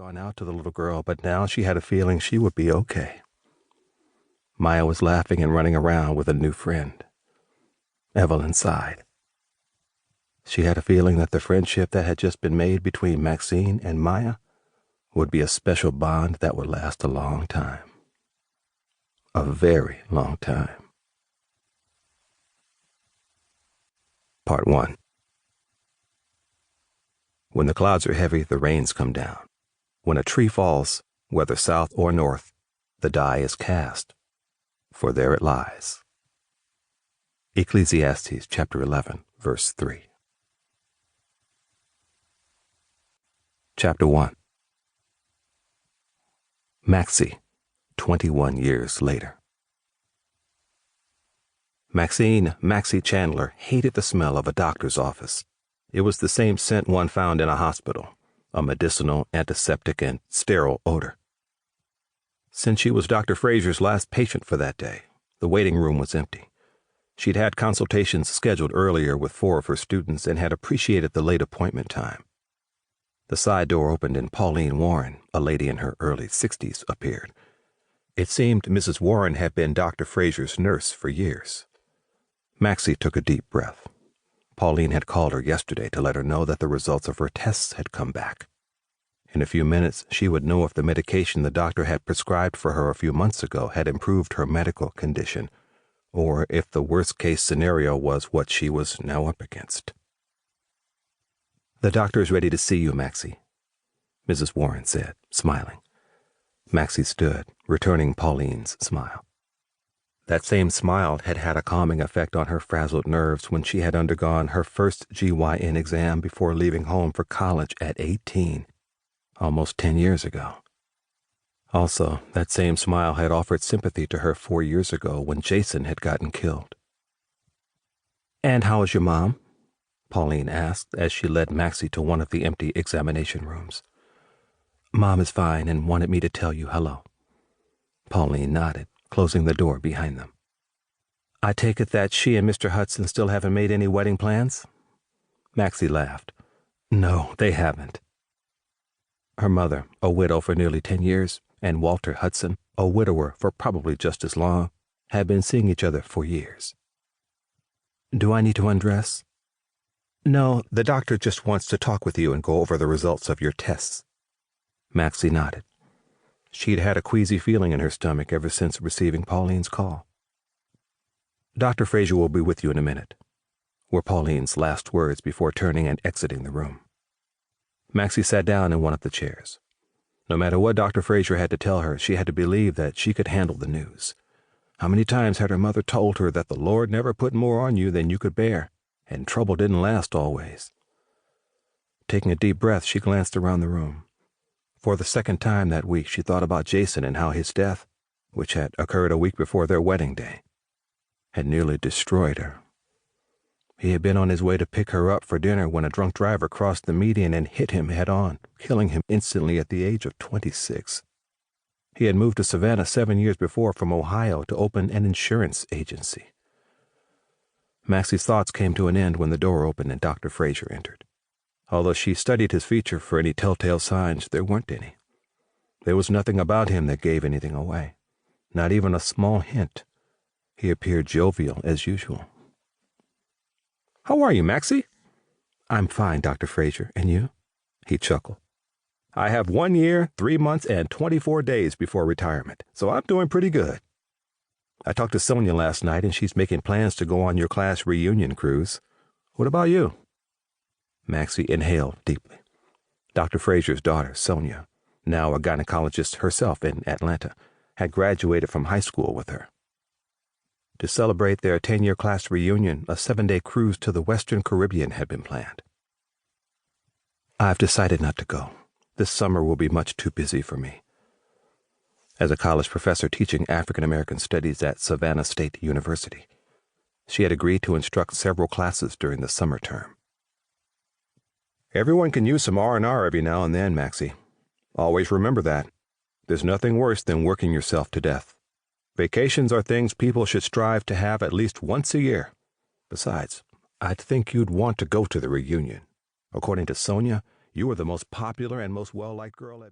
gone out to the little girl, but now she had a feeling she would be okay. Maya was laughing and running around with a new friend. Evelyn sighed. She had a feeling that the friendship that had just been made between Maxine and Maya would be a special bond that would last a long time. A very long time. Part 1. When the clouds are heavy, the rains come down. When a tree falls, whether south or north, the die is cast, for there it lies. Ecclesiastes chapter 11, verse 3. Chapter 1. Maxi, 21 years later. Maxi Chandler hated the smell of a doctor's office. It was the same scent one found in a hospital, a medicinal, antiseptic, and sterile odor. Since she was Dr. Frazier's last patient for that day, the waiting room was empty. She'd had consultations scheduled earlier with 4 of her students and had appreciated the late appointment time. The side door opened and Pauline Warren, a lady in her early 60s, appeared. It seemed Mrs. Warren had been Dr. Frazier's nurse for years. Maxi took a deep breath. Pauline had called her yesterday to let her know that the results of her tests had come back. In a few minutes, she would know if the medication the doctor had prescribed for her a few months ago had improved her medical condition, or if the worst-case scenario was what she was now up against. "The doctor is ready to see you, Maxi," Mrs. Warren said, smiling. Maxi stood, returning Pauline's smile. That same smile had had a calming effect on her frazzled nerves when she had undergone her first GYN exam before leaving home for college at 18, almost 10 years ago. Also, that same smile had offered sympathy to her 4 years ago when Jason had gotten killed. "And how is your mom?" Pauline asked as she led Maxi to one of the empty examination rooms. "Mom is fine and wanted me to tell you hello." Pauline nodded, closing the door behind them. "I take it that she and Mr. Hudson still haven't made any wedding plans?" Maxi laughed. "No, they haven't." Her mother, a widow for nearly 10 years, and Walter Hudson, a widower for probably just as long, had been seeing each other for years. "Do I need to undress?" "No, the doctor just wants to talk with you and go over the results of your tests." Maxi nodded. She'd had a queasy feeling in her stomach ever since receiving Pauline's call. "Dr. Frazier will be with you in a minute," were Pauline's last words before turning and exiting the room. Maxi sat down in one of the chairs. No matter what Dr. Frazier had to tell her, she had to believe that she could handle the news. How many times had her mother told her that the Lord never put more on you than you could bear, and trouble didn't last always? Taking a deep breath, she glanced around the room. For the second time that week, she thought about Jason and how his death, which had occurred a week before their wedding day, had nearly destroyed her. He had been on his way to pick her up for dinner when a drunk driver crossed the median and hit him head-on, killing him instantly at the age of 26. He had moved to Savannah 7 years before from Ohio to open an insurance agency. Maxi's thoughts came to an end when the door opened and Dr. Frazier entered. Although she studied his feature for any telltale signs, there weren't any. There was nothing about him that gave anything away, not even a small hint. He appeared jovial as usual. "How are you, Maxi?" "I'm fine, Dr. Frazier. And you?" He chuckled. "I have 1 year, 3 months, and 24 days before retirement, so I'm doing pretty good. I talked to Sonia last night, and she's making plans to go on your class reunion cruise. What about you?" Maxi inhaled deeply. Dr. Frazier's daughter, Sonia, now a gynecologist herself in Atlanta, had graduated from high school with her. To celebrate their 10-year class reunion, a 7-day cruise to the Western Caribbean had been planned. "I've decided not to go. This summer will be much too busy for me." As a college professor teaching African American studies at Savannah State University, she had agreed to instruct several classes during the summer term. "Everyone can use some R&R every now and then, Maxi. Always remember that. There's nothing worse than working yourself to death. Vacations are things people should strive to have at least once a year. Besides, I'd think you'd want to go to the reunion. According to Sonia, you were the most popular and most well-liked girl at